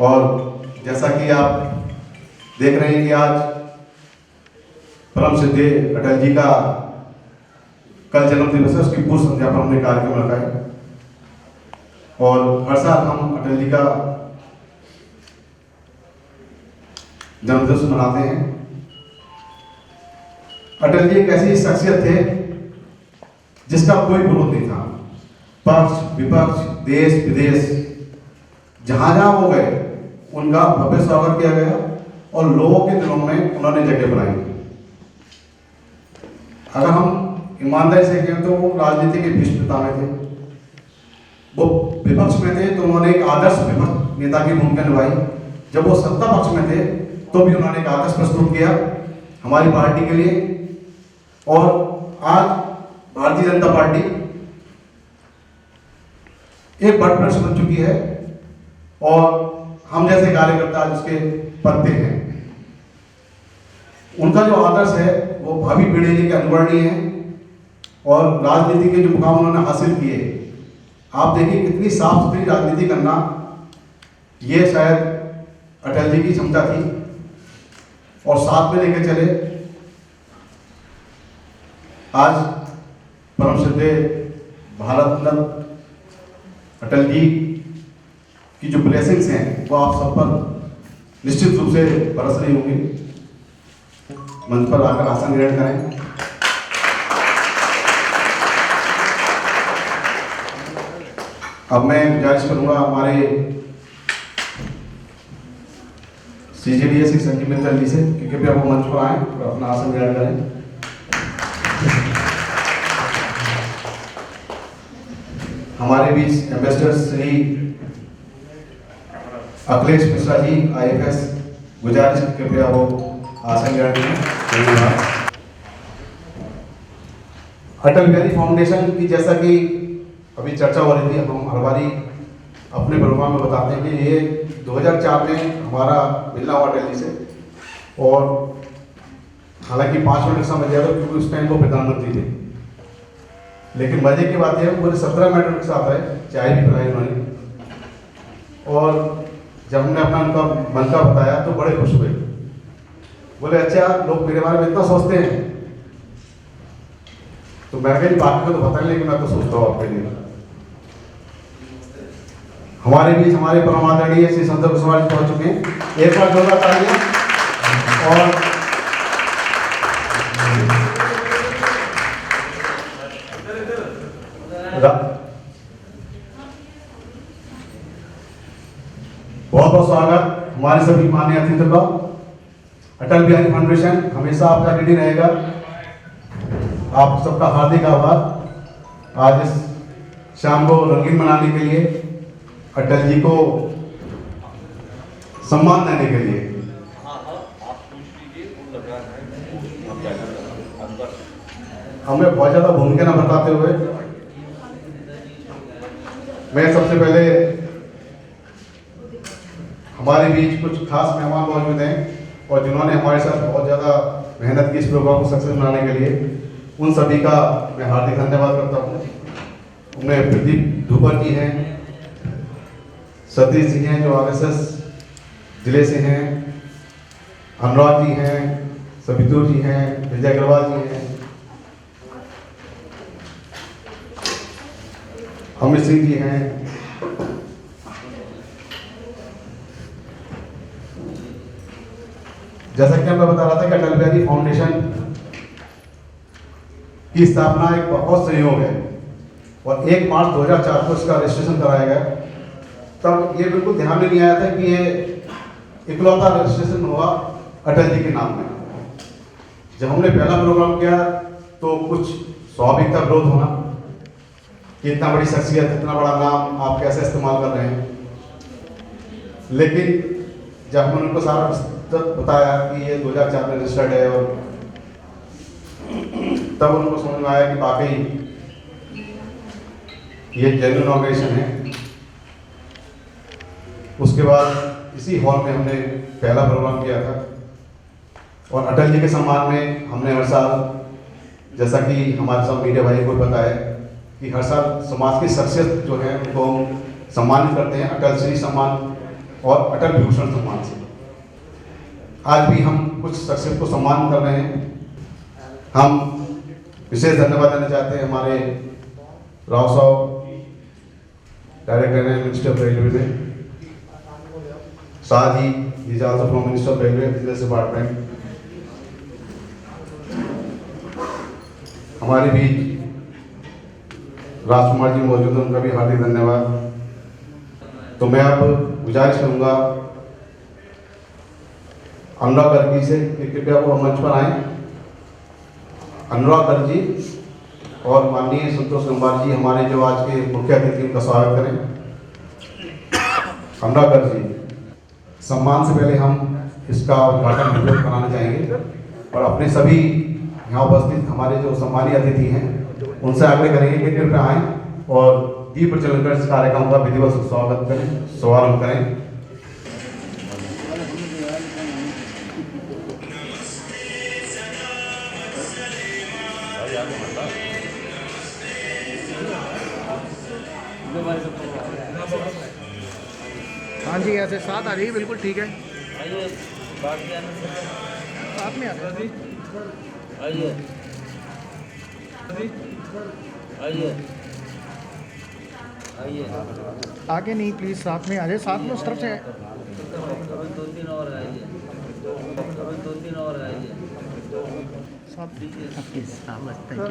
और जैसा कि आप देख रहे हैं कि आज परम श्रद्धेय अटल जी का कल जन्म दिवस है, उसकी पूर्व संध्या पर हमने कार्यक्रम रखा है। और हर साल हम अटल जी का जन्मदिवस मनाते हैं। अटल जी एक ऐसी शख्सियत थे जिसका कोई विरोध नहीं था। पक्ष विपक्ष देश विदेश जहां जहां वो गए उनका भव्य स्वागत किया गया और लोगों के दिलों में उन्होंने जगह बनाई। अगर हम ईमानदारी से कहें तो वो राजनीति के भीष्म पितामह थे। वो विपक्ष में थे तो उन्होंने एक आदर्श विपक्ष नेता की भूमिका निभाई। जब वो सत्ता पक्ष में थे तो भी उन्होंने एक आदर्श प्रस्तुत किया हमारी पार्टी के लिए। और आज भारतीय जनता पार्टी एक बड़ वृक्ष बन चुकी है और हम जैसे कार्यकर्ता आज उसके पत्ते हैं। उनका जो आदर्श है वो भावी पीढ़ी के अनुकरणीय है और राजनीति के जो मुकाम उन्होंने हासिल किए, आप देखिए कितनी साफ सुथरी राजनीति करना, ये शायद अटल जी की क्षमता थी। और साथ में लेकर चले आज परम श्रद्धेय भारत रत्न अटल जी की जो ब्लेसिंग्स हैं वो आप सब पर निश्चित रूप से बरस रही होंगी। मंच पर आकर आसन ग्रहण करें। अब मैं गुजारिश करूंगा हमारे CJDS संजीव मित्तल जी से कि कृपया वो मंच पर आए और अपना आसन ग्रहण करें। हमारे बीच एम्बेसडर श्री अखिलेश मिश्रा जी IFS, गुजारिश कृपया वो आसन ग्रहण करें। धन्यवाद। अटल बिहारी फाउंडेशन की जैसा कि अभी चर्चा हो रही थी, हम हर बारी अपने प्रोग्राम में बताते हैं कि ये 2004 में हमारा मिलना हुआ अटल जी से। और हालांकि 5 मिनट का समय दिया था क्योंकि उस टाइम वो प्रधानमंत्री थे, लेकिन मजे की बात यह है पूरे 17 मिनट के साथ आए, चाय भी पिलाई उन्होंने। और जब हमने अपना उनका मन का बताया तो बड़े खुश हुए। बोले अच्छा लोग मेरे बारे में इतना सोचते हैं। तो मैं कहीं बाकी को तो पता नहीं, लेकिन मैं तो सोचता हूँ आपके लिए। हमारे बीच हमारे परम आदरणीय श्री संत कुशवाहा जी पहुंच चुके हैं। एक बार जोरदार तालियां। और बहुत बहुत स्वागत हमारे सभी माननीय अतिथियों का। अटल बिहारी फाउंडेशन हमेशा आपका रेडी रहेगा। आप सबका हार्दिक आभार आज इस शाम को रंगीन मनाने के लिए, अटल जी को सम्मान देने के लिए। हमें बहुत ज्यादा भूमिका न बताते हुए मैं सबसे पहले हमारे बीच कुछ खास मेहमान मौजूद हैं और जिन्होंने हमारे साथ बहुत ज़्यादा मेहनत की इस प्रोग्राम को सक्सेस बनाने के लिए, उन सभी का मैं हार्दिक धन्यवाद करता हूँ। उनमें प्रदीप धूपर जी हैं, सतीश जी हैं जो RSS जिले से हैं, अनुराग जी हैं, सबितुर जी हैं, विजय अग्रवाल जी हैं, अमित सिंह जी हैं। जैसा कि मैं बता रहा था कि अटल बिहारी फाउंडेशन की स्थापना एक बहुत सहयोग है और 1 मार्च 2004 को इसका रजिस्ट्रेशन कराया गया। तब ये बिल्कुल ध्यान में नहीं आया था कि ये इकलौता रजिस्ट्रेशन हुआ अटल जी के नाम में। जब हमने पहला प्रोग्राम किया तो कुछ स्वाभाविक था विरोध होना कि इतना बड़ी शख्सियत, इतना बड़ा नाम आप कैसे इस्तेमाल कर रहे हैं। लेकिन जब हमने उनको सारा बताया कि ये 2004 में रजिस्टर्ड है और तब उनको समझ में आया कि वाकई ये जेन्युइन ऑर्गेनाइजेशन है। उसके बाद इसी हॉल में हमने पहला प्रोग्राम किया था और अटल जी के सम्मान में हमने हर साल, जैसा कि हमारे सब मीडिया भाई को पता है कि हर साल समाज की शख्सियत जो है उनको हम सम्मानित करते हैं। अटल श्री सम्मान और अटल विभूषण सम्मान से। आज भी हम कुछ शख्सियत को सम्मान कर रहे हैं। हम विशेष धन्यवाद देना चाहते हैं हमारे राव साहब, डायरेक्टर हैं मिनिस्टर ऑफ रेलवे में, Shah ji is also from minister of railway business department. हमारे बीच राजकुमार जी मौजूद हैं, उनका भी हार्दिक धन्यवाद। तो मैं अब गुजारिश करूंगा अनुराग गर्ग जी से कि कृपया वो मंच पर आए। अनुराग गर्ग जी और माननीय संतोष गंगवार जी हमारे जो आज के मुख्य अतिथि, उनका स्वागत करें। अनुराग गर्ग जी, सम्मान से पहले हम इसका उद्घाटन वीडियो बनाना चाहेंगे और अपने सभी यहाँ उपस्थित हमारे जो सम्मानीय अतिथि हैं उनसे आग्रह करेंगे कि कृपया आएँ और दीप प्रज्वलन कर इस कार्यक्रम का विधिवत स्वागत करें, शुभारंभ करें। हाँ जी, ऐसे साथ आ जाइए, बिल्कुल ठीक है। आइए साथ में आ जाइए। आइए आइए आइए आगे नहीं, प्लीज साथ में आ जाए, साथ में उस तरफ से। दो तीन और आइए, दो तीन और आइए। साथ प्लीज, थैंक यू।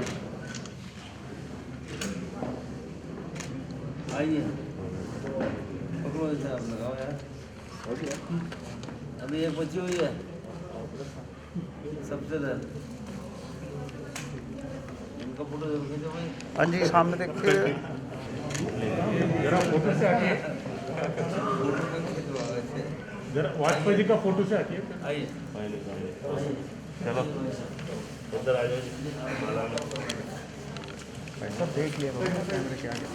आइए पकड़ो, इसे आप लगाओ यार। अभी एक बची हुई है सबसे दर, इनका फोटो जरूर खींचो भाई। हाँ जी, सामने देखिए। जरा फोटो से आके, जरा वाजपेयी जी का फोटो से आके। आइए चलो उधर आ जाओ। सब देख लिया कैमरे के आगे।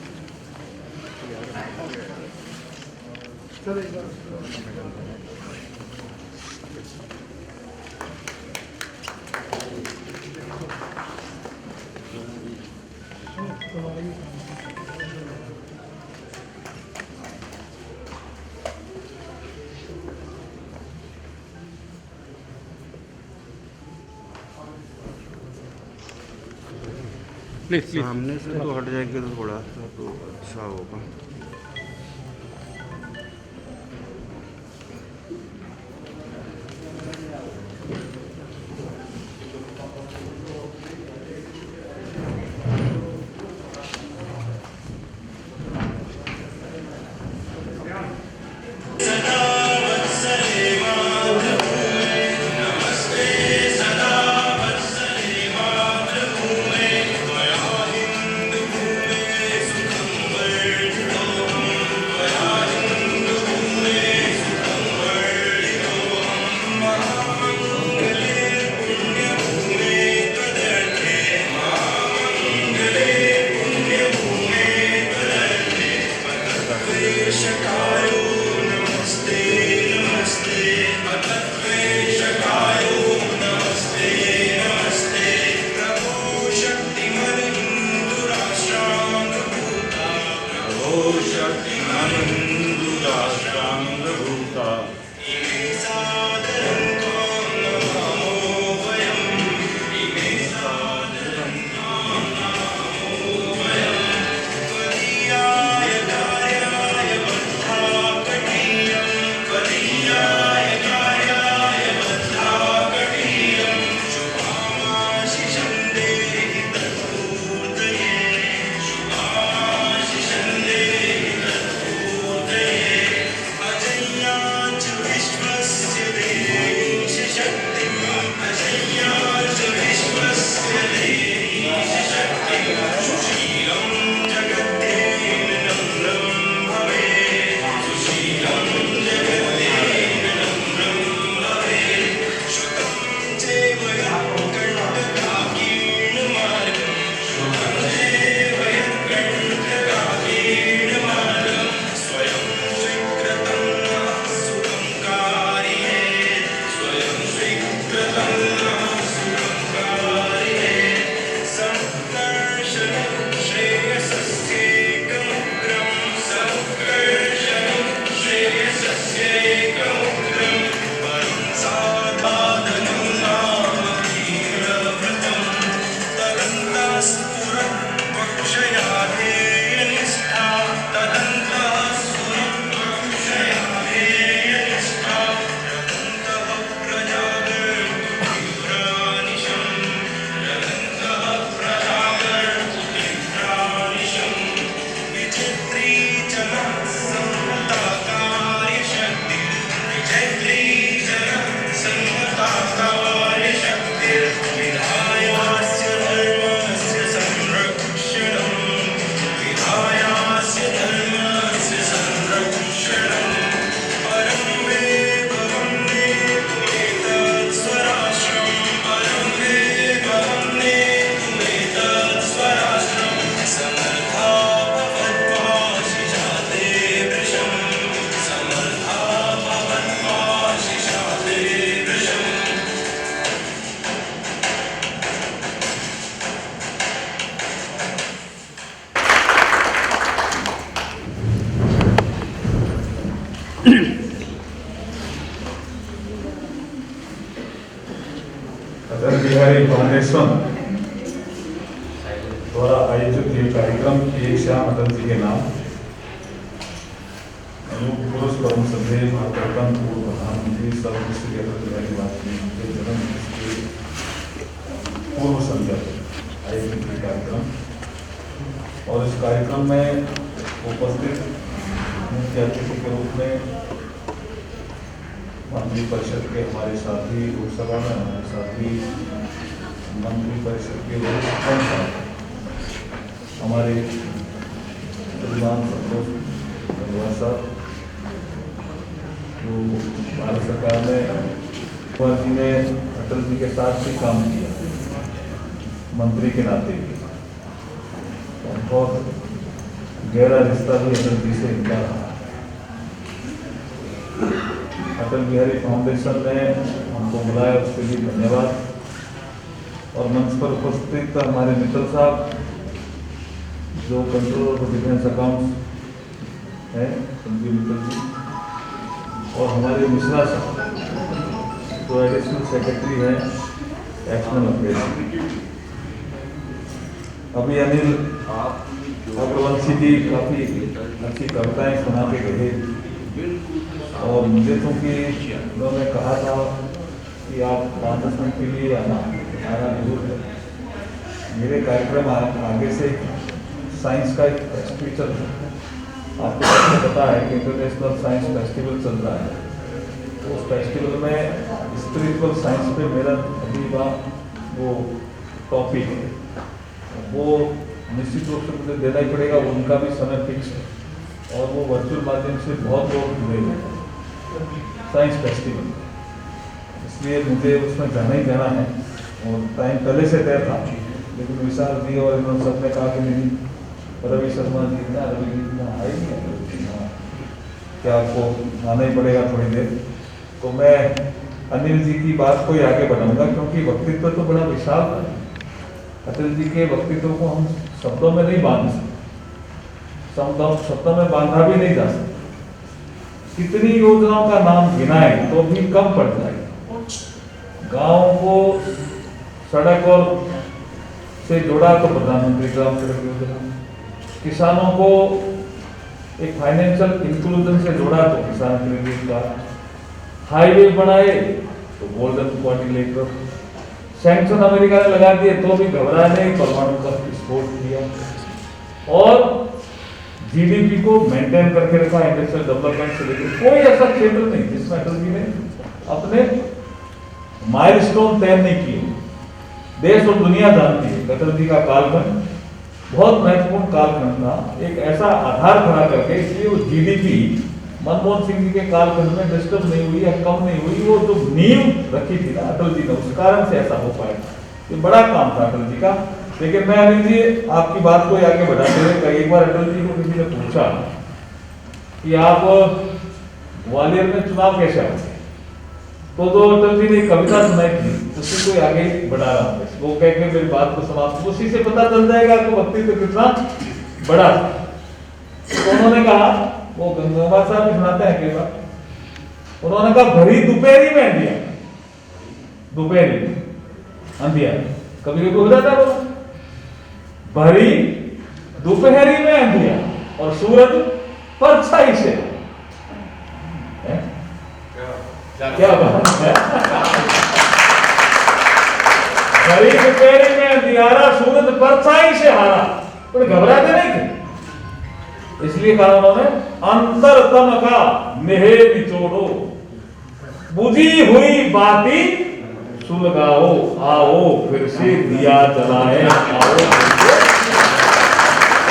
प्लीज सामने से तो हट जाएंगे तो थोड़ा सा तो अच्छा होगा। अटल बिहारी फाउंडेशन द्वारा आयोजित ये कार्यक्रम एक शाम अटल जी के नाम पुरुष परम श्रद्धेय भारत रत्न पूर्व प्रधानमंत्री सर्वश्री अटल बिहारी वाजपेयी के जन्म दिवस के पूर्व संध्या पर आयोजित ये कार्यक्रम, और इस कार्यक्रम में उपस्थित मुख्य अतिथि के रूप में मंत्री परिषद के हमारे साथी, लोकसभा में हमारे साथी मंत्री परिषद के वरिष्ठ हमारे विद्वान संतोष गंगवार साहब, जो भारत सरकार ने कुंवर जी ने अटल जी के साथ भी काम किया मंत्री के नाते भी, बहुत गहरा रिश्ता भी अटल जी से इनका रहा। अटल बिहारी फाउंडेशन ने हमको बुलाया, उसके लिए धन्यवाद। और मंच पर उपस्थित हमारे मित्तल साहब जो कंट्रोलर ऑफ डिफेंस अकाउंट्स हैं, संजीव मित्तल जी, और हमारे मिश्रा साहब जो एडिशनल सेक्रेटरी हैं एक्सटर्नल अफेयर्स। अभी अनिल अग्रवंशी जी काफ़ी अच्छी कविताएं सुना के गए, और मुझे चूँकि उन्होंने कहा था कि आप 5-10 मिनट के लिए आना जरूर है। मेरे कार्यक्रम आगे से साइंस का एक फेस्टिवल चल रहा है, आपको सबको पता है कि इंटरनेशनल साइंस फेस्टिवल चल रहा है। तो उस फेस्टिवल में स्पिरिचुअल साइंस पे मेरा अभी वो टॉपिक है, वो निश्चित रूप से मुझे देना ही पड़ेगा, उनका भी समय फिक्स है, और वो वर्चुअल माध्यम से बहुत लोग जुड़े हुए हैं साइंस फेस्टिवल, इसलिए मुझे उसमें जाना ही जाना है। और टाइम पहले से तय था, लेकिन विशाल जी और इन्होंने सबने कहा कि नहीं, रवि शर्मा जी इतना रवि जी इतना आए नहीं, क्या आपको आना ही पड़ेगा थोड़ी देर। तो मैं अनिल जी की बात को ही आगे बढ़ाऊंगा, क्योंकि व्यक्तित्व तो बड़ा विशाल था। अटल जी के व्यक्तित्व को हम शब्दों में नहीं बांध सकते, शब्दों में बांधा भी नहीं जा सकता। कितनी योजनाओं का नाम गिनाए तो भी कम पड़ जाएगा। गांव को सड़क और से जोड़ा तो प्रधानमंत्री ग्राम सड़क योजना, किसानों को एक फाइनेंशियल इंक्लूजन से जोड़ा तो किसान क्रेडिट कार्ड, हाईवे बनाए तो गोल्डन क्वाड्रिलेटरल, सैंक्शन अमेरिका ने लगा दिए तो भी घबराए नहीं, परमाणु का विस्फोट किया, और जीडीपी को मेंटेन करके रखा। इंडस्ट्रियल डेवलपमेंट से लेकर कोई ऐसा क्षेत्र नहीं जिसमें अटल जी ने अपने माइलस्टोन तय नहीं किए। देश और दुनिया जानती है अटल जी का कालखंड बहुत महत्वपूर्ण कालखंड था, एक ऐसा आधार खड़ा करके, इसलिए वो जीडीपी मनमोहन सिंह जी के कालखंड में डिस्टर्ब नहीं हुई या कम नहीं हुई। वो जो नींव रखी थी ना अटल जी ने, उस कारण से ऐसा हो पाया। ये बड़ा काम था अटल जी का। लेकिन मैं अनिल जी आपकी बात को आगे बढ़ाते हुए, एक बार अटल जी को किसी ने पूछा कि आप ग्वालियर में चुनाव कैसे आए, तो अटल जी ने कविता सुनाई थी, उसी को आगे बढ़ा रहा हूँ। वो कह के मेरी बात को समाप्त, उसी से पता चल जाएगा आपको व्यक्तित्व कितना बड़ा था। तो उन्होंने कहा, वो गंगवार साहब भी सुनाते हैं कई बार, उन्होंने कहा भरी दोपहरी में अंधिया, दोपहरी में अंधिया कभी कभी हो जाता है। भरी दोपहरी में अंधिया और सूरज परछाई से। हैं? क्या बात है? भरी दोपहरी में अंधियारा, सूरज परछाई से हारा। तो घबराते नहीं थे, इसलिए कहा उन्होंने अंतर तम का नेहे निचोड़ो, बुझी हुई बाती सुलगाओ, आओ फिर से दिया जलाए, आओ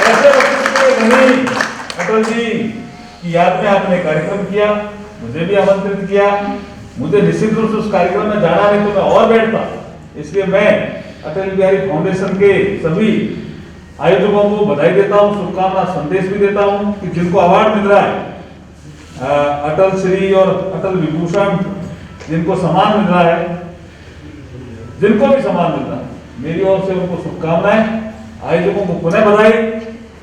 ऐसे नहीं। अटल जी की याद में आपने कार्यक्रम किया, मुझे भी आमंत्रित किया। मुझे निश्चित रूप से उस कार्यक्रम में जाना नहीं तो मैं और बैठता, इसलिए मैं अटल बिहारी फाउंडेशन के सभी आयोजकों को बधाई देता हूँ, शुभकामना संदेश भी देता हूँ कि जिनको अवार्ड मिल रहा है, अटल श्री और अटल विभूषण, जिनको सम्मान मिल रहा है, जिनको भी सम्मान मिल रहा है, मेरी ओर से उनको शुभकामनाएं, आयोजकों को पुनः बधाई।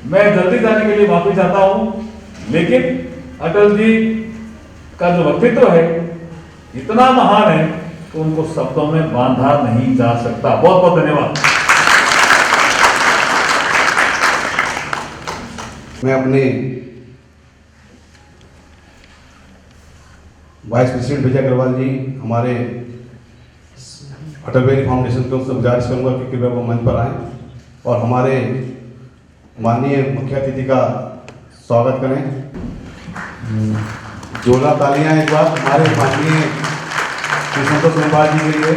मैं जल्दी जाने के लिए माफी चाहता हूँ, लेकिन अटल जी का जो व्यक्तित्व है इतना महान है कि उनको शब्दों में बांधा नहीं जा सकता। बहुत बहुत धन्यवाद। मैं अपने वाइस प्रेसिडेंट विजय अग्रवाल जी, हमारे अटल बिहारी फाउंडेशन को उनसे गुजारिश करूंगा कि कृपया वो मंच पर आएं और हमारे माननीय मुख्य अतिथि का स्वागत करें। जोरदार तालियां एक बार हमारे माननीय श्री संतोष गंगवार जी के लिए।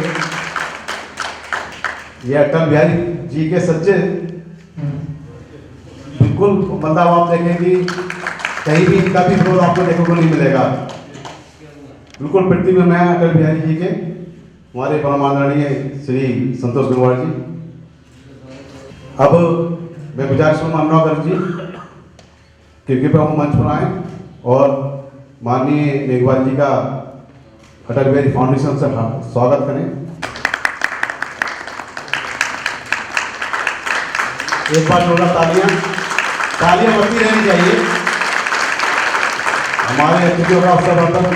ये अटल बिहारी जी के सच्चे, बिल्कुल मतलब आप देखें कि कहीं भी इनका भी रोल आपको देखने को नहीं मिलेगा। बिल्कुल पृथ्वी में मैं अटल बिहारी जी के, हमारे परम आदरणीय श्री संतोष गंगवार जी। अब मैं गुजारिश करूँगा अनुराग जी कि कृपया वो मंच पर आए और माननीय मेघवाल जी का अटल बिहारी फाउंडेशन से स्वागत करें। एक बार जोरदार तालियां बढ़ती रहनी चाहिए। हमारे अतिथियों का अवसर वर्धन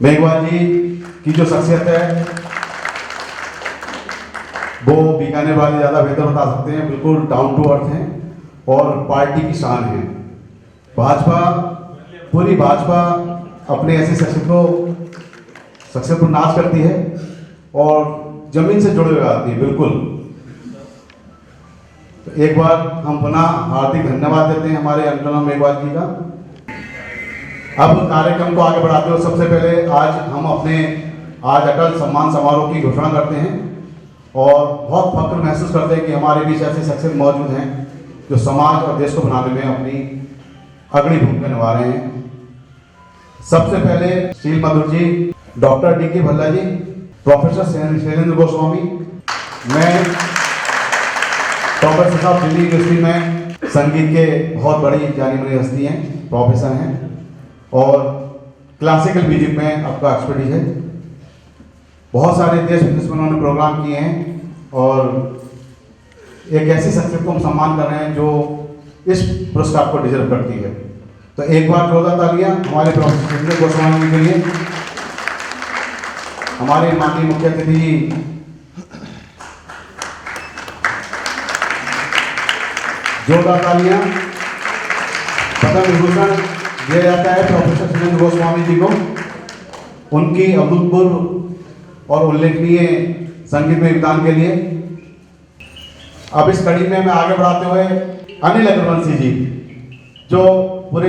मेघवाल जी की जो शख्सियत है वो बीकानेर वाले ज़्यादा बेहतर बता सकते हैं। बिल्कुल डाउन टू अर्थ हैं और पार्टी की शान है। भाजपा, पूरी भाजपा अपने ऐसे शख्सियत को नाश करती है और जमीन से जुड़े हुए आदमी बिल्कुल। तो एक बार हम पुनः हार्दिक धन्यवाद देते हैं हमारे अंजना मेघवाल जी का। अब कार्यक्रम को आगे बढ़ाते हुए सबसे पहले आज अटल सम्मान समारोह की घोषणा करते हैं और बहुत फख्र महसूस करते हैं कि हमारे बीच ऐसे शख्सियत मौजूद हैं जो समाज और देश को बनाने में अपनी अग्रणी भूमिका निभा रहे हैं। सबसे पहले शील मधुर जी, डॉक्टर डी.के. भल्ला जी, प्रोफेसर शैलेंद्र गोस्वामी। मैं डॉक्टर साहब दिल्ली यूनिवर्सिटी में संगीत के बहुत बड़ी जानी मानी हस्ती हैं, प्रोफेसर हैं और क्लासिकल म्यूजिक में आपका एक्सपर्टीज है। बहुत सारे देश विदेश में उन्होंने प्रोग्राम किए हैं और एक ऐसी शख्सियत को हम सम्मान कर रहे हैं जो इस पुरस्कार को डिजर्व करती है। तो एक बार जोरदार तालियां हमारे प्रोफेसर शैलेंद्र गोस्वामी जी के लिए। हमारे माननीय मुख्य अतिथि जी जोरदार तालियां। पद्म विभूषण दिया जाता है प्रोफेसर शैलेंद्र गोस्वामी जी को उनकी अभूतपूर्व और उल्लेखनीय संगीत में योगदान के लिए। अब इस कड़ी में मैं आगे बढ़ाते हुए अनिल अग्रवंशी जी, जो पूरे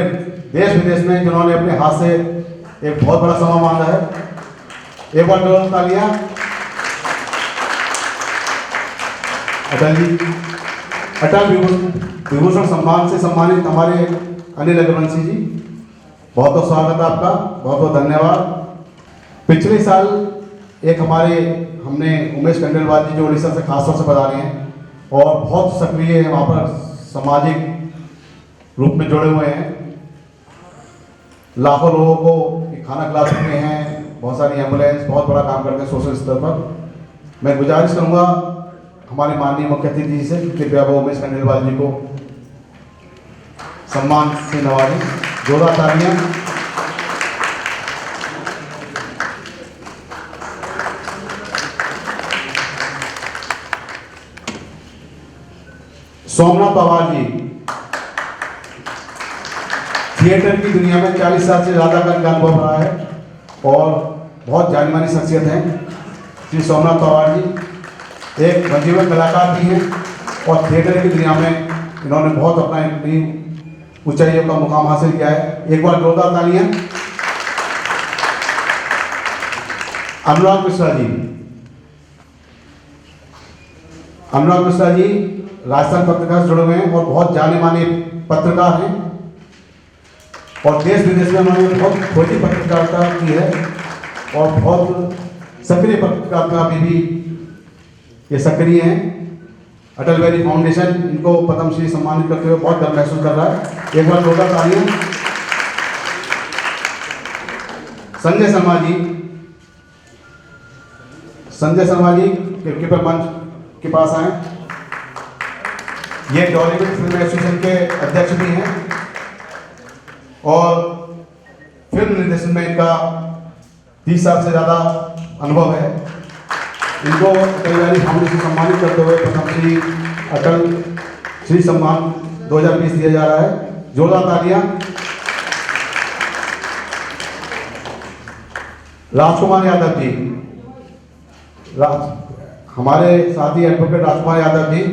देश विदेश में जिन्होंने अपने हाथ से एक बहुत बड़ा समा बांधा है। एक बार जोरदार तालियां। अटल जी, अटल विभूषण सम्मान से सम्मानित हमारे अनिल अग्रवंशी जी, बहुत बहुत स्वागत है आपका, बहुत बहुत धन्यवाद। पिछले साल हमने उमेश खंडेलवाल जी जो उड़ीसा से खासतौर से पधारे हैं और बहुत सक्रिय हैं, वहाँ पर सामाजिक रूप में जुड़े हुए हैं, लाखों लोगों को खाना खिला चुके हैं, बहुत सारी एम्बुलेंस, बहुत बड़ा काम करते हैं सोशल स्तर पर। मैं गुजारिश करूँगा हमारे माननीय मुख्य अतिथि जी से कि कृपया वो उमेश खंडेलवाल जी को सम्मान से नवाजें। जोरदार तालियां। सोमनाथ पवार जी, थिएटर की दुनिया में 40 साल से ज़्यादा का इनका अनुभव रहा है और बहुत जानी मानी शख्सियत हैं। श्री सोमनाथ पवार जी एक मजीवन कलाकार भी हैं और थिएटर की दुनिया में इन्होंने बहुत अपनी ऊंचाइयों का मुकाम हासिल किया है। एक बार जोरदार तालियां। अनुराग मिश्रा जी, अनुराग मिश्रा जी राजस्थान पत्रकार से जुड़े हुए हैं और बहुत जाने माने पत्रकार हैं और देश विदेश में उन्होंने बहुत छोटी पत्रकारिता की है और बहुत सक्रिय पत्रकारिता में भी ये सक्रिय हैं। अटल बिहारी फाउंडेशन इनको पद्मश्री सम्मानित करते हुए बहुत गर्व महसूस कर रहा है। एक बार जोरदार तालियां। संजय शर्मा जी, संजय शर्मा जी कृपया मंच के पास आए। ये टॉलीवुड फिल्म एसोसिएशन के अध्यक्ष भी हैं और फिल्म निर्देशन में इनका 30 साल से ज़्यादा अनुभव है। इनको अटल बिहारी फाउंडेशन सम्मानित करते हुए पद्मश्री अटल श्री सम्मान 2020 दिया जा रहा है। जोरदार तालियां। राजकुमार यादव जी, हमारे साथी एडवोकेट राजकुमार यादव जी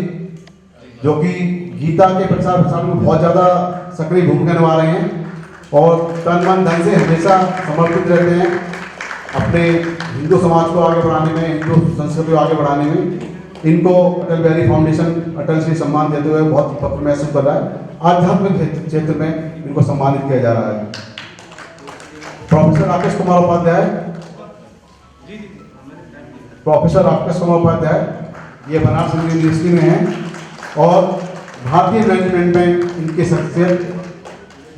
जो कि गीता के प्रचार प्रसार में बहुत ज़्यादा सक्रिय भूमिका निभा रहे हैं और तन मन धन से हमेशा समर्पित रहते हैं अपने हिंदू समाज को आगे बढ़ाने में, हिंदू संस्कृति को आगे बढ़ाने में। इनको अटल बिहारी फाउंडेशन अटल श्री सम्मान देते हुए बहुत फख्र महसूस कर रहा है। आध्यात्मिक क्षेत्र में इनको सम्मानित किया जा रहा है। प्रोफेसर राकेश कुमार उपाध्याय, प्रोफेसर राकेश कुमार उपाध्याय ये बनारस हिंदू यूनिवर्सिटी में हैं और भारतीय मैनेजमेंट में इनकी शख्सियत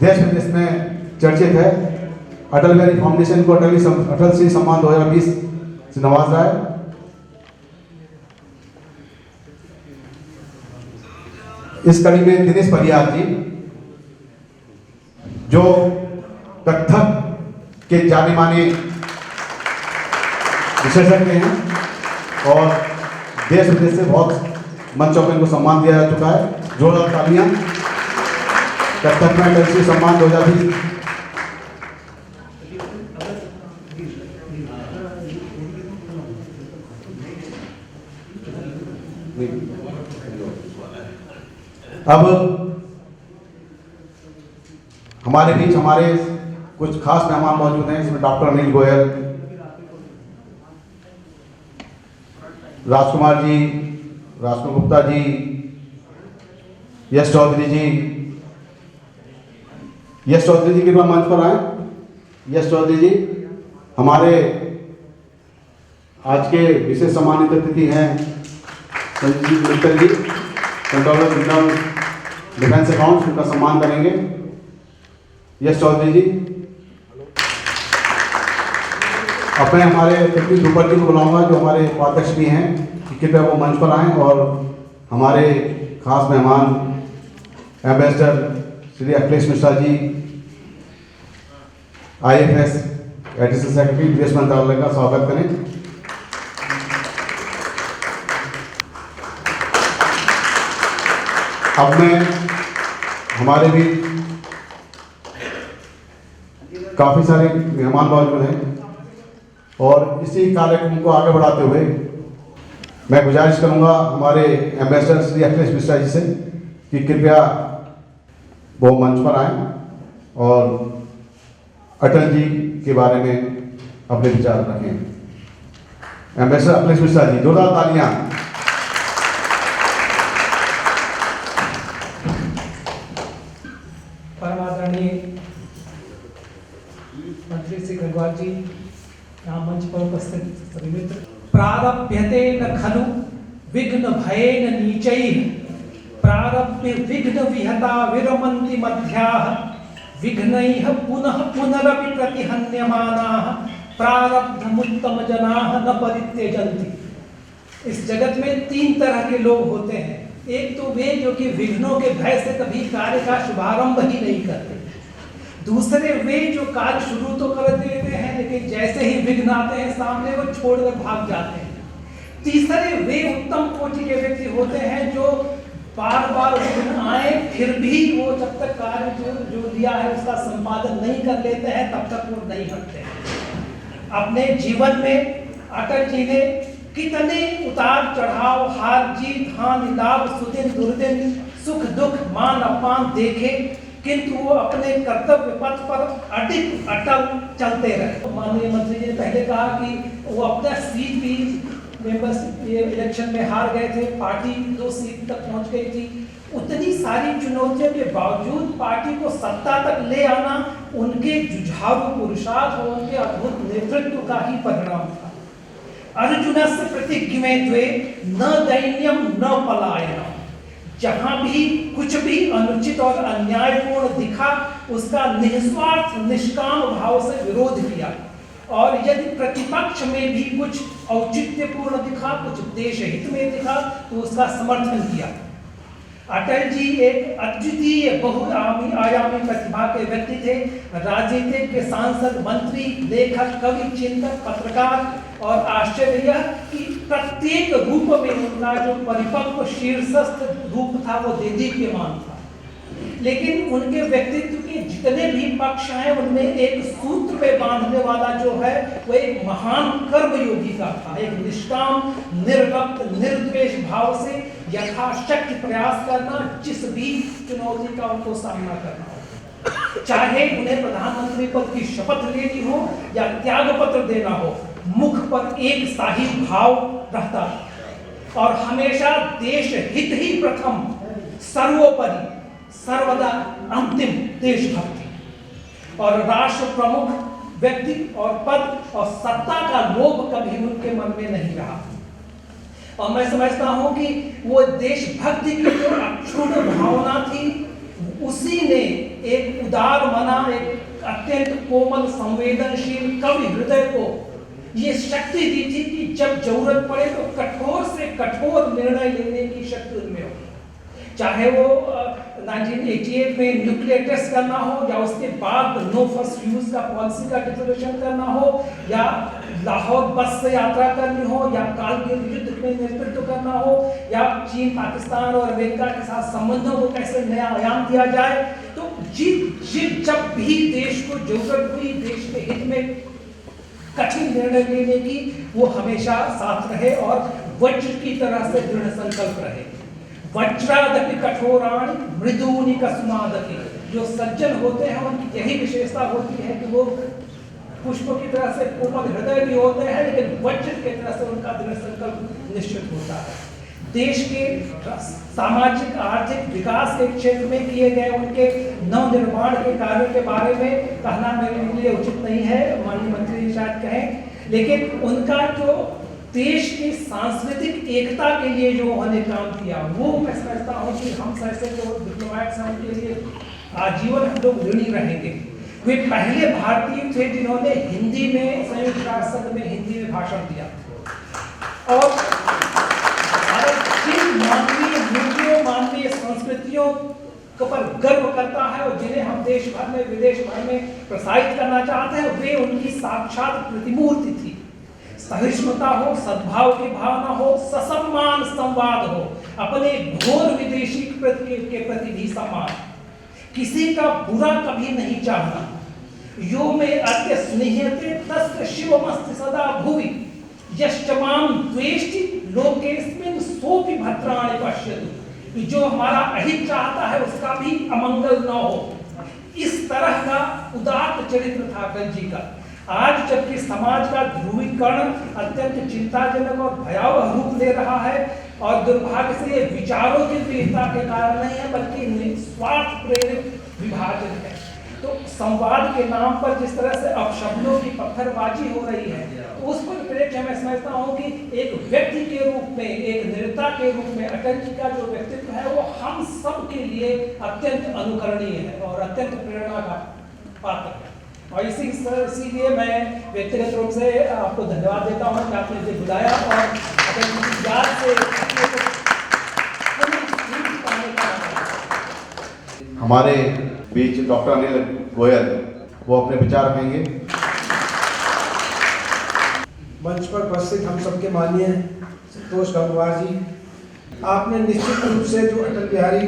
देश विदेश में चर्चित है। अटल बिहारी फाउंडेशन को अटल श्री सम्मान 2020 से नवाज रहा है। इस कड़ी में दिनेश परियार जी जो कथक के जाने माने विशेषज्ञ हैं और देश विदेश से बहुत मंचों पर इनको सम्मान दिया जा चुका है। जोरदार तालियां। कथक में अटल श्री सम्मान 2020। अब हमारे बीच हमारे कुछ खास मेहमान मौजूद हैं। इसमें डॉक्टर अनिल गोयल, राजकुमार जी, राजकुमार गुप्ता जी, यश चौधरी जी। यश चौधरी जी कृपया मंच पर आए। यश चौधरी जी हमारे आज के विशेष सम्मानित अतिथि हैं। संजीव मित्तल जी, कंट्रोलर जनरल डिफेंस अकाउंट्स, उनका सम्मान करेंगे। यश चौधरी जी। अब मैं हमारे तकनीक ध्रुपद जी को बुलाऊंगा जो हमारे उपाध्यक्ष भी हैं कि कृपया वो मंच पर आएँ और हमारे खास मेहमान ambassador Shri Akhilesh Mishra ji, IFS additional secretary विदेश मंत्रालय का स्वागत करें। अब मैं हमारे भी काफ़ी सारे मेहमान मौजूद हैं और इसी कार्यक्रम को आगे बढ़ाते हुए मैं गुजारिश करूंगा हमारे एम्बेसडर श्री अखिलेश मिश्रा जी से कि कृपया वो मंच पर आएं और अटल जी के बारे में अपने विचार रखें। एम्बेसडर अखिलेश मिश्रा जी, जोरदार तालियां। परमादरणीय मंत्री श्री गंगवार जी, यहाँ मंच पर उपस्थित सभी मित्र। प्रारभ्यते न खलु विघ्न भयेन नीचैः, प्रारभ्य विघ्न विहता विरमन्ति मध्याः, विघ्नैः पुनः पुनरपि प्रतिहन्यमानाः, प्रारब्धमुत्तम जनाः न परित्यजन्ति। इस जगत में तीन तरह के लोग होते हैं। एक तो वे जो कि विघ्नों के भय से कभी कार्य का शुभारंभ ही नहीं करते। दूसरे वे जो कार्य शुरू तो कर देते हैं लेकिन जैसे ही विघ्न आते हैं सामने वो छोड़कर भाग जाते हैं। तीसरे वे उत्तम कोटि के व्यक्ति होते हैं जो बार बार विघ्न आए फिर भी वो जब तक कार्य जो दिया है उसका संपादन नहीं कर लेते हैं तब तक वो नहीं हटते हैं। अपने जीवन में अटल जी ने कितने उतार चढ़ाव, हार जीत, हानि लाभ, सुदिन दुर्दिन, सुख दुख, मान अपमान देखे, किंतु वो अपने कर्तव्य पथ पर अटल चलते रहे। माननीय मंत्री जी ने पहले कहा कि वो अपना सीट भी मेंबर्स ये इलेक्शन में हार गए थे, पार्टी 2 सीट तक पहुंच गई थी। उतनी सारी चुनौतियों के बावजूद पार्टी को सत्ता तक ले आना उनके जुझारू पुरुषार्थ और उनके अद्भुत नेतृत्व का ही परिणाम था। अर्जुनस्य प्रतिज्ञे द्वे न दैन्यम न पलायनम। जहां भी कुछ भी अनुचित और अन्यायपूर्ण दिखा उसका निस्वार्थ निष्काम भाव से विरोध किया, और यदि प्रतिपक्ष में भी कुछ औचित्यपूर्ण दिखा, कुछ देश हित में दिखा तो उसका समर्थन किया। अटल जी एक अद्वितीय बहुआयामी प्रतिभा के व्यक्ति थे। राजनीतिक के सांसद, मंत्री, लेखक, कवि, चिंतक, पत्रकार, और आश्चर्य यह कि प्रत्येक रूप में उनका जो परिपक्व शीर्षस्थ रूप था वो देदीप्यमान था। लेकिन उनके व्यक्तित्व के जितने भी पक्ष हैं उनमें एक सूत्र पे बांधने वाला जो है वो एक महान कर्मयोगी का था। एक निष्काम, निर्लिप्त, निर्द्वेष भाव से यथाशक्ति प्रयास करना, जिस भी चुनौती का उनको सामना करना हो, चाहे उन्हें प्रधानमंत्री पद की शपथ लेनी हो या त्याग पत्र देना हो, मुख पर एक शाही भाव रहता और हमेशा देश हित ही प्रथम, सर्वोपरि, सर्वदा अंतिम देशभक्ति, और राष्ट्र प्रमुख व्यक्ति और पद और सत्ता का लोभ कभी उनके मन में नहीं रहा। और मैं समझता हूं कि वो देशभक्ति की जो अक्षुण्ण भावना थी उसी ने एक उदार मना, एक अत्यंत कोमल, संवेदनशील कवि हृदय को ये शक्ति दी थी कि जब जरूरत पड़े तो कठोर से कठोर निर्णय लेने की शक्ति उनमें हो। चाहे वो 1988 में न्यूक्लियर टेस्ट करना हो, या उसके बाद नो फर्स्ट यूज का पॉलिसी का डिक्लेरेशन करना हो, या लाहौर बस से यात्रा करनी हो, या कारगिल युद्ध में नेतृत्व करना हो, या चीन, पाकिस्तान और अमेरिका के साथ संबंधों को कैसे नया आयाम दिया जाए, तो जब भी देश को जरूरत हुई देश के हित में कठिन निर्णय लेने की, वो हमेशा साथ रहे और वज्र की तरह से दृढ़ संकल्प रहे। वज्रादपि कठोराणि मृदूनि कसुमादपि। जो सज्जन होते हैं उनकी यही विशेषता होती है कि वो पुष्प की तरह से कोमल हृदय भी होते हैं, लेकिन वज्र की तरह से उनका दृढ़ संकल्प निश्चित होता है। देश के सामाजिक आर्थिक विकास के क्षेत्र में किए गए उनके नवनिर्माण के कार्यों के बारे में कहना मेरे लिए उचित नहीं है, माननीय मंत्री जी शायद कहें, लेकिन उनका जो देश की सांस्कृतिक एकता के लिए जो उन्होंने काम किया वो मैं समझता हूँ कि हम जैसे जो डिप्लोमैट्स हैं उनके लिए आजीवन हम लोग ऋणी रहेंगे। वे पहले भारतीय थे जिन्होंने हिंदी में, संयुक्त राष्ट्र संघ में हिंदी में भाषण दिया, और भारत जिन मानवीय मूल्यों, मानवीय संस्कृतियों पर गर्व करता है और जिन्हें हम देश भर में, विदेश भर में प्रसारित करना चाहते हैं, वे उनकी साक्षात प्रतिमूर्ति थी। सहिष्णुता हो, सद्भाव की भावना हो, ससम्मान संवाद हो, अपने घोर विदेशी के प्रति भी सम्मान, किसी का बुरा कभी नहीं चाहना। यो में अत्य स्नेहते तस्य शिवमस्ति सदा भुवि यश्चमाम द्वेष्टि लोकेस्मिन् सोपि भद्राणि पश्यतु। जो हमारा अहित चाहता है उसका भी अमंगल न हो, इस तरह का उदात्त चरित्र था अटल जी का। आज जबकि समाज का ध्रुवीकरण अत्यंत चिंताजनक और भयावह रूप ले रहा है, और दुर्भाग्य से ये विचारों की विविधता के कारण नहीं है बल्कि स्वार्थ प्रेरित विभाजन है, तो संवाद के नाम पर जिस तरह से अपशब्दों की पत्थरबाजी हो रही है, तो उस परिप्रेक्ष्य में समझता हूँ कि एक व्यक्ति के रूप में, एक नेता के रूप में अटल जी का जो व्यक्तित्व है वो हम सब के लिए अत्यंत अनुकरणीय है और अत्यंत प्रेरणा का पात्र है। और इसीलिए मैं व्यक्तिगत रूप से आपको धन्यवाद देता हूँ कि आपने मुझे बुलाया और अटल जी की याद से हमारे बीच डॉक्टर अनिल गोयल वो अपने विचार रखेंगे। मंच पर उपस्थित हम सबके माननीय संतोष गंगवार जी, आपने निश्चित रूप से जो अटल बिहारी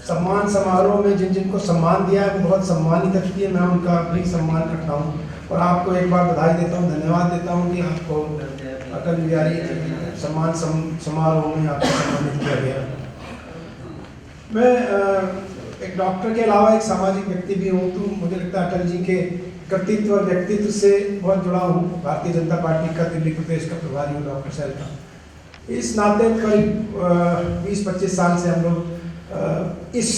सम्मान समारोह में जिन जिनको सम्मान दिया है वो बहुत सम्मानित व्यक्ति है, मैं उनका भी सम्मान करता हूँ और आपको एक बार बधाई देता हूँ, धन्यवाद देता हूँ कि आपको अटल बिहारी सम्मान समारोह में आपको सम्मानित किया गया। मैं एक डॉक्टर के अलावा एक सामाजिक व्यक्ति भी हूँ, तो मुझे लगता है अटल जी के कृतित्व और व्यक्तित्व से बहुत जुड़ा हूँ। भारतीय जनता पार्टी का दिल्ली प्रदेश का प्रभारी हूँ डॉक्टर साहब का। इस नाते करीब 20-25 साल से हम लोग इस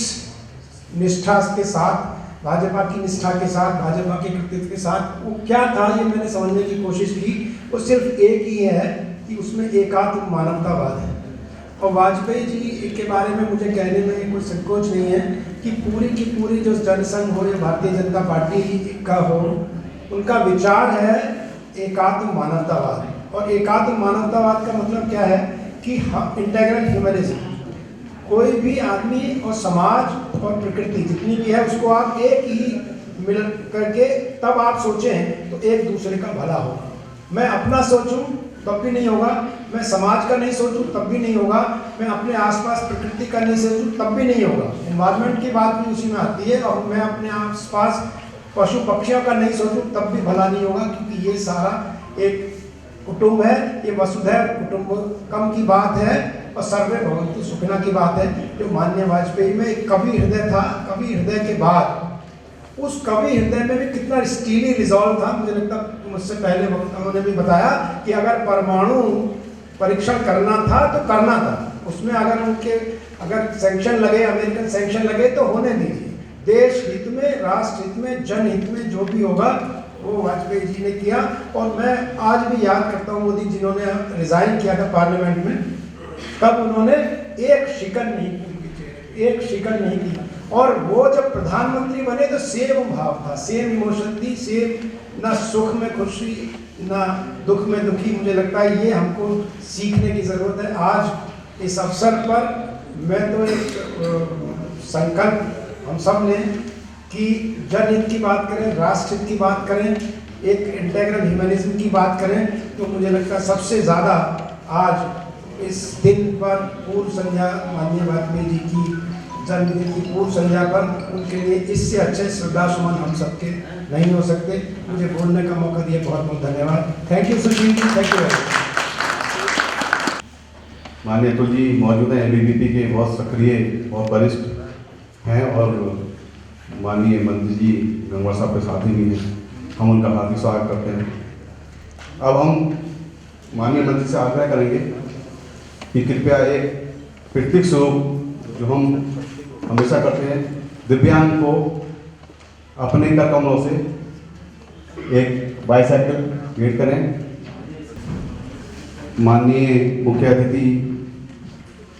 निष्ठा के साथ, भाजपा की निष्ठा के साथ, भाजपा के कृतित्व के साथ, वो क्या था ये मैंने समझने की कोशिश की। वो सिर्फ एक ही है कि उसमें एकात्म मानवतावाद है। और वाजपेयी जी के बारे में मुझे कहने में कोई संकोच नहीं है कि पूरी की पूरी जो जनसंघ हो या भारतीय जनता पार्टी का हो, उनका विचार है एकात्म मानवतावाद। और एकात्म मानवतावाद का मतलब क्या है कि इंटेग्रल ह्यूमनिज्म। कोई भी आदमी और समाज और प्रकृति जितनी भी है उसको आप एक ही मिल करके तब आप सोचें तो एक दूसरे का भला होगा। मैं अपना सोचूं तब भी नहीं होगा, मैं समाज का नहीं सोचूं तब भी नहीं होगा, मैं अपने आसपास प्रकृति का नहीं सोचूं तब भी नहीं होगा। एनवायरनमेंट की बात भी उसी में आती है। और मैं अपने आसपास पशु पक्षियों का नहीं सोचूं तब भी भला नहीं होगा, क्योंकि ये सारा एक कुटुंब है, ये वसुधैव कुटुंबकम की बात है और सर्वे भवन्तु सुखिनः की बात है। जो माननीय वाजपेयी में एक कवि हृदय था, कवि हृदय के बाद उस कवि हृदय में भी कितना स्टीली रिजॉल्व था। मुझे लगता मुझसे पहले वक्ताओं ने भी बताया कि अगर परमाणु परीक्षण करना था तो करना था, उसमें अगर सैंक्शन लगे, अमेरिकन सैंक्शन लगे तो होने दीजिए। देश हित में, राष्ट्र हित में, जनहित में जो भी होगा वो वाजपेयी जी ने किया। और मैं आज भी याद करता हूँ मोदी जिन्होंने रिजाइन किया था पार्लियामेंट में, तब उन्होंने एक शिकन नहीं की, एक शिकन नहीं की। और वो जब प्रधानमंत्री बने तो सेम भाव था, सेम इमोशन थी, सेम, ना सुख में खुशी ना दुख में दुखी। मुझे लगता है ये हमको सीखने की ज़रूरत है। आज इस अवसर पर मैं तो एक संकल्प हम सब ने कि जनहित की बात करें, राष्ट्र हित की बात करें, एक इंटेग्रल ह्यूमनिज्म की बात करें, तो मुझे लगता है सबसे ज़्यादा आज इस दिन पर पूर्व संध्या माननीय वाजपेयी जी की जन्मदिन की पूर्व संध्या पर उनके लिए इससे अच्छे श्रद्धा सुमन हम सबके नहीं हो सकते। मुझे बोलने का मौका दिया, बहुत बहुत धन्यवाद। Thank you Sushil ji, thank you. माननीय अतुल जी मौजूद हैं, एबीवीपी के बहुत सक्रिय और वरिष्ठ हैं और माननीय मंत्री जी गंगवार साहब के साथी भी हैं, हम उनका हार्दिक स्वागत करते हैं। अब हम माननीय मंत्री से आग्रह करेंगे कि कृपया एक प्रतीक स्वरूप जो हम हमेशा करते हैं, दिव्यांग को अपने कर कमलों से एक बाईसाइकिल भेंट करें। माननीय मुख्य अतिथि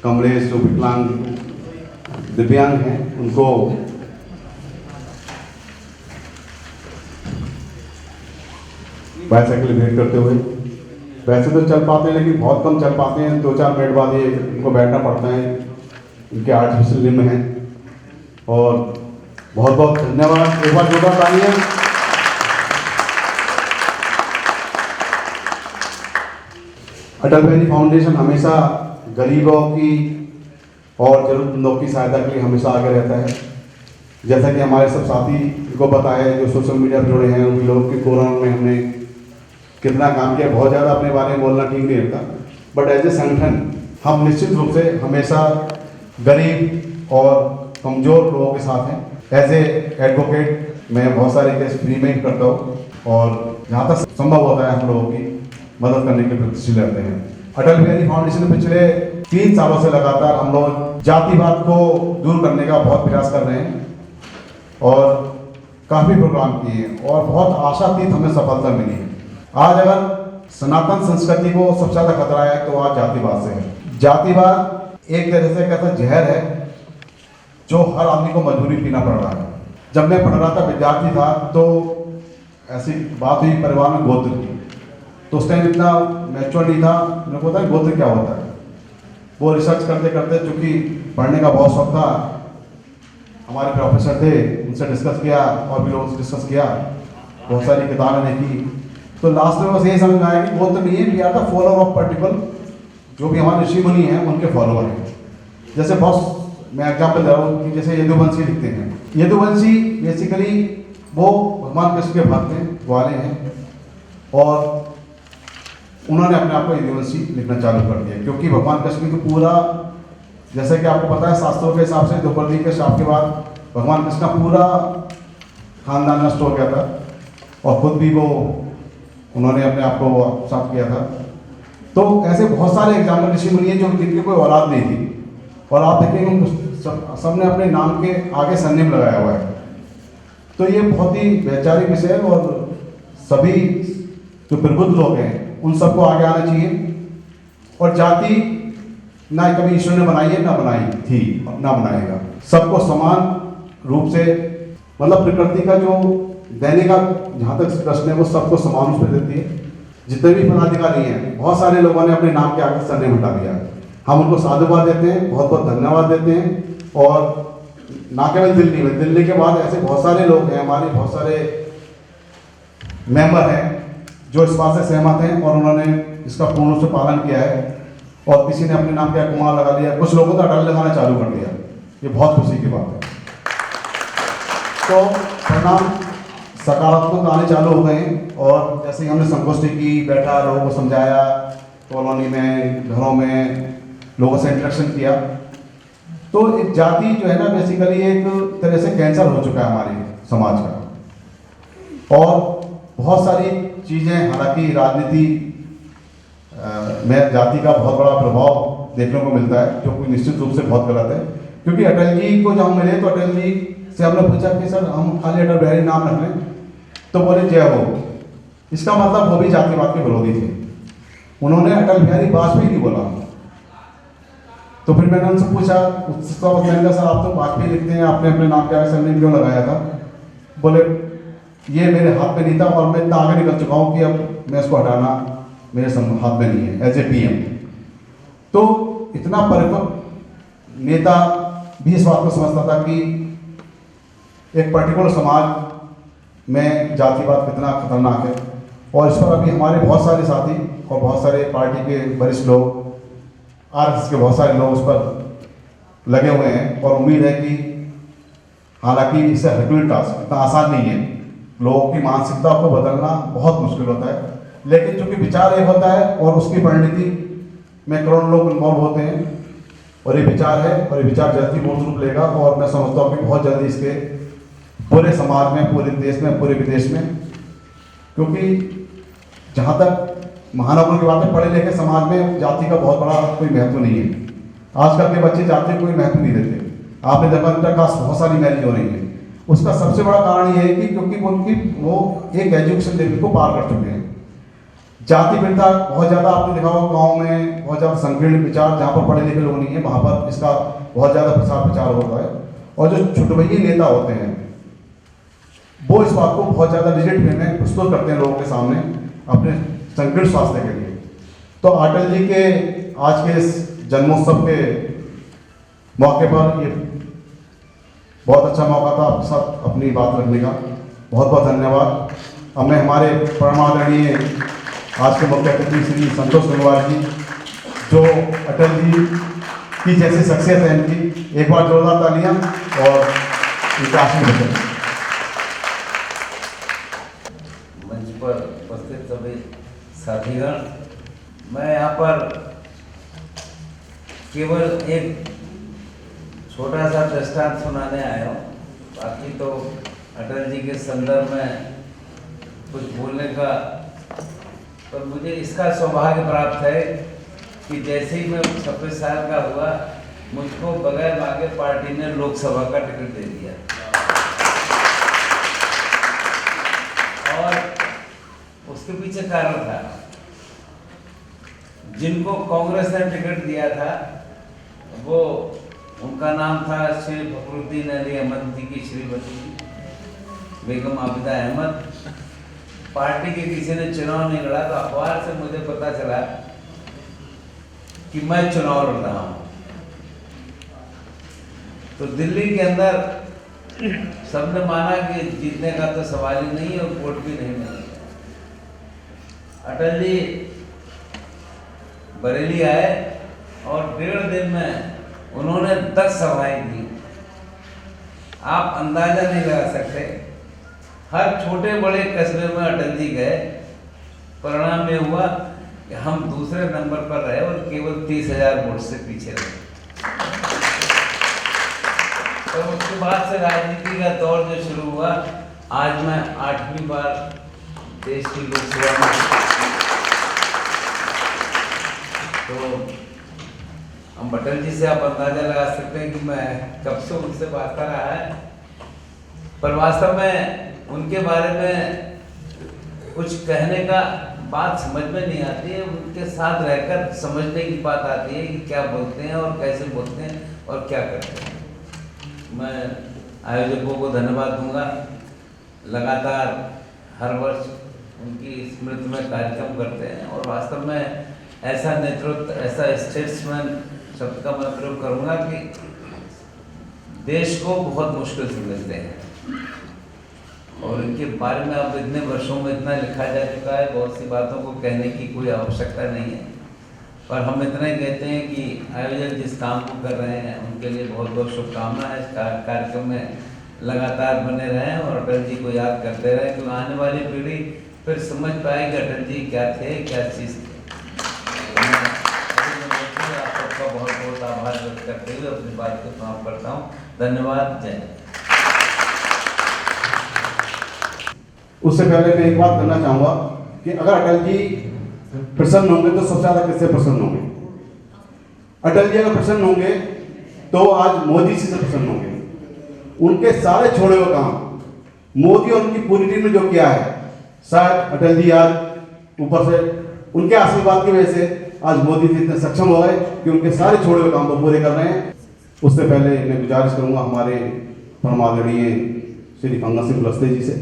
कमलेश जो विकलांग दिव्यांग हैं उनको बाईसाइकिल भेंट करते हुए, वैसे तो चल पाते हैं लेकिन बहुत कम चल पाते हैं, 2-4 मिनट बाद ये इनको बैठना पड़ता है, इनके आर्टिफिशियल लिम्ब हैं। और बहुत बहुत धन्यवाद, एक बार जोरदार तालियां। अटल बिहारी फाउंडेशन हमेशा गरीबों की और जरूरतमंदों की सहायता के लिए हमेशा आगे रहता है। जैसा कि हमारे सब साथी को पता है जो सोशल मीडिया पर जुड़े हैं, उन लोग के कोरोना में हमने कितना काम किया, बहुत ज़्यादा अपने बारे में बोलना ठीक नहीं रहता, बट एज ए संगठन हम निश्चित रूप से हमेशा गरीब और कमज़ोर लोगों के साथ हैं। एज ए एडवोकेट मैं बहुत सारे केस फ्री में करता हूँ और जहाँ तक संभव होता है हम लोगों की मदद करने के प्रतिष्ठित रहते हैं। अटल बिहारी फाउंडेशन पिछले 3 सालों से लगातार हम लोग जातिवाद को दूर करने का बहुत प्रयास कर रहे हैं और काफ़ी प्रोग्राम किए हैं और बहुत आशातीत हमें सफलता मिली है। आज अगर सनातन संस्कृति को सबसे ज़्यादा खतरा है तो आज जातिवाद से है। जातिवाद एक तरह से कैसा जहर है जो हर आदमी को मजबूरी पीना पड़ रहा है। जब मैं पढ़ रहा था, विद्यार्थी था, तो ऐसी बात हुई परिवार में गोत्र की, तो उस टाइम इतना मैच्योर नहीं था, मेरे को पता है गोत्र क्या होता है। वो रिसर्च करते करते, चूँकि पढ़ने का बहुत शौक था, हमारे प्रोफेसर थे, उनसे डिस्कस किया और भी लोगों से डिस्कस किया, बहुत सारी किताबें देखी, तो लास्ट में बस यही समझ में आया कि गोत्र नहीं है, we are the follower of particular जो भी हमारे ऋषि मुनि हैं उनके फॉलोअर हैं। जैसे बहुत मैं एग्जाम्पल दे रहा हूँ कि जैसे यदुवंशी लिखते हैं, यदुवंशी बेसिकली वो भगवान कृष्ण के भक्त हैं, ग्वाले हैं, और उन्होंने अपने आप को यदुवंशी लिखना चालू कर दिया क्योंकि भगवान कृष्ण को पूरा, जैसे कि आपको पता है शास्त्रों के हिसाब से द्रौपदी के शाप के बाद भगवान कृष्ण का पूरा खानदान नष्ट हो गया था और खुद भी वो उन्होंने अपने आप को साफ किया था। तो ऐसे बहुत सारे एग्जाम्पल ऋषि मुनि हैं जो जिनकी कोई औलाद नहीं थी, और आप देखेंगे सबने अपने नाम के आगे सरनेम लगाया हुआ है। तो ये बहुत ही वैचारिक विषय है और सभी जो प्रबुद्ध लोग हैं उन सबको आगे आना चाहिए। और जाति ना कभी ईश्वर ने बनाई है, ना बनाई थी, ना बनाएगा। सबको समान रूप से, मतलब प्रकृति का जो देने का जहाँ तक प्रश्न है वो सबको समान रूप से देती है। जितने भी पदाधिकारी हैं, बहुत सारे लोगों ने अपने नाम के आगे सरनेम हटा दिया है। हम उनको साधुवाद देते हैं, बहुत बहुत धन्यवाद देते हैं। और ना केवल दिल्ली में, दिल्ली के बाद ऐसे बहुत सारे लोग हैं, हमारे बहुत सारे मेंबर हैं जो इस बात से सहमत हैं और उन्होंने इसका पूर्ण रूप से पालन किया है। और किसी ने अपने नाम के कुमार लगा लिया, कुछ लोगों ने अटल लगाना चालू कर दिया। ये बहुत खुशी की बात है। तो परिणाम सकारात्मक आने चालू हो गए हैं। और जैसे ही हमने संगोष्ठी की, बैठा, लोगों को समझाया, कॉलोनी में, घरों में लोगों से इंटरेक्शन किया, तो एक जाति जो है ना बेसिकली एक तरह से कैंसर हो चुका है हमारे समाज का। और बहुत सारी चीज़ें, हालांकि राजनीति में जाति का बहुत बड़ा प्रभाव देखने को मिलता है जो कि निश्चित रूप से बहुत गलत है। क्योंकि अटल जी को जब हम मिले तो अटल जी से हमने पूछा कि सर हम खाली अटल बिहारी नाम रख लें, तो बोले जय हो। इसका मतलब वो भी जातिवाद के विरोधी थे। उन्होंने अटल बिहारी वाजपेयी नहीं बोला। तो फिर मैंने उनसे पूछा, मैंने कहा सर आप तो वाजपेयी लिखते हैं, आपने अपने नाम के आगे सरनेम क्यों लगाया था? बोले ये मेरे हाथ में नहीं था और मैं इतना आगे निकल चुका हूँ कि अब मैं इसको हटाना मेरे हाथ में नहीं है एज ए PM। तो इतना परिपक्व नेता भी इस बात को समझता था कि एक पर्टिकुलर समाज में जातिवाद कितना खतरनाक है। और इस पर अभी हमारे बहुत सारे साथी और बहुत सारे पार्टी के वरिष्ठ लोग, RSS के बहुत सारे लोग उस पर लगे हुए हैं। और उम्मीद है कि हालांकि इससे हरक्यूलिस टास्क इतना आसान नहीं है, लोगों की मानसिकता को बदलना बहुत मुश्किल होता है, लेकिन चूंकि विचार एक होता है और उसकी परिणति में करोड़ों लोग इन्वॉल्व होते हैं और ये विचार है और ये विचार जल्दी मूर्त रूप लेगा। और मैं समझता हूँ कि बहुत जल्दी इसके पूरे समाज में, पूरे देश में, पूरे विदेश में, क्योंकि जहाँ तक महानगरों की बात है, पढ़े लिखे समाज में जाति का बहुत बड़ा कोई महत्व नहीं है। आजकल के बच्चे जाति को कोई महत्व नहीं देते। आपने देखा इंटरकास्ट बहुत सारी मैरिज हो रही है। उसका सबसे बड़ा कारण ये है कि क्योंकि वो एक एजुकेशन लेवल को पार कर चुके हैं। जाति प्रथा बहुत ज़्यादा आपने देखा होगा, गाँव में बहुत ज़्यादा संकीर्ण विचार, जहाँ पर पढ़े लिखे लोग नहीं है वहाँ पर इसका बहुत ज़्यादा प्रसार प्रचार होता है। और जो छुटभइये नेता होते हैं वो इस बात को बहुत ज़्यादा रिजिड वे में प्रस्तुत करते हैं लोगों के सामने अपने संकीर्ण स्वास्थ्य के लिए। तो अटल जी के आज के इस जन्मोत्सव के मौके पर ये बहुत अच्छा मौका था आपके साथ अपनी बात रखने का। बहुत बहुत धन्यवाद। अब मैं हमारे परमादरणीय आज के मुख्य अतिथि श्री संतोष गंगवार जी, जो अटल जी की जैसी शख्सियत है इनकी, एक बार जोरदार तालियां और इनका आशीर्वाद। मंच पर उपस्थित सभी साथीगण, मैं यहाँ पर केवल एक छोटा सा दृष्टांत सुनाने आया हूँ। बाकी तो अटल जी के संदर्भ में कुछ बोलने का, पर मुझे इसका सौभाग्य प्राप्त है कि जैसे ही मैं 26 साल का हुआ, मुझको बगैर मांगे पार्टी ने लोकसभा का टिकट दे दिया। और उसके पीछे कारण था, जिनको कांग्रेस ने टिकट दिया था वो, उनका नाम था श्री फखरुद्दीन अली अहमद जी की श्रीमती बेगम आबिदा अहमद। पार्टी के किसी ने चुनाव नहीं लड़ा, तो अखबार से मुझे पता चला कि मैं चुनाव लड़ रहा हूँ। तो दिल्ली के अंदर सबने माना कि जीतने का तो सवाल ही नहीं और वोट भी नहीं मिलेगा। अटल जी बरेली आए और 1.5 दिन में उन्होंने 10 सभाएं की। आप अंदाजा नहीं लगा सकते। हर छोटे बड़े कस्बे में अटल जी गए। परिणाम ये हुआ कि हम दूसरे नंबर पर रहे और केवल 30,000 वोट से पीछे रहे। तो उसके बाद से राजनीति का दौर जो शुरू हुआ, आज मैं 8वीं बार देश की लोकसभा में, तो हम अटल जी से आप अंदाजा लगा सकते हैं कि मैं कब से उनसे वास्ता रहा है। पर वास्तव में उनके बारे में कुछ कहने का बात समझ में नहीं आती है। उनके साथ रहकर समझने की बात आती है कि क्या बोलते हैं और कैसे बोलते हैं और क्या करते हैं। मैं आयोजकों को धन्यवाद दूंगा। लगातार हर वर्ष उनकी स्मृति में कार्यक्रम करते हैं और वास्तव में ऐसा नेतृत्व, ऐसा स्टेट्समैन शब्द का मैं प्रयोग करूंगा कि देश को बहुत मुश्किल से मिलते हैं। और इनके बारे में अब इतने वर्षों में इतना लिखा जा चुका है, बहुत सी बातों को कहने की कोई आवश्यकता नहीं है। पर हम इतना ही कहते हैं कि आयोजक जिस काम को कर रहे हैं उनके लिए बहुत बहुत शुभकामना है। इस कार्यक्रम में लगातार बने रहें और अटल जी को याद करते रहें, क्योंकि आने वाली पीढ़ी फिर समझ पाएगी अटल जी क्या थे, क्या चीज़ थे। आप सबका बहुत बहुत आभार व्यक्त करते हुए अपनी बात को समाप्त करता हूँ। धन्यवाद। जय हिंद। उससे पहले मैं एक बात करना चाहूँगा कि अगर अटल जी प्रसन्न होंगे तो सबसे ज़्यादा किससे प्रसन्न होंगे? अटल जी अगर प्रसन्न होंगे तो आज मोदी जी से प्रसन्न होंगे। उनके सारे छोड़े हुए काम मोदी और उनकी पूरी टीम ने जो किया है, शायद अटल जी आज ऊपर से उनके आशीर्वाद की वजह से आज मोदी जी इतने सक्षम हो गए कि उनके सारे छोड़े हुए काम को पूरे कर रहे हैं। उससे पहले मैं गुजारिश करूंगा हमारे परम आदरणीय श्री फंगा सिंह कुलस्ते जी से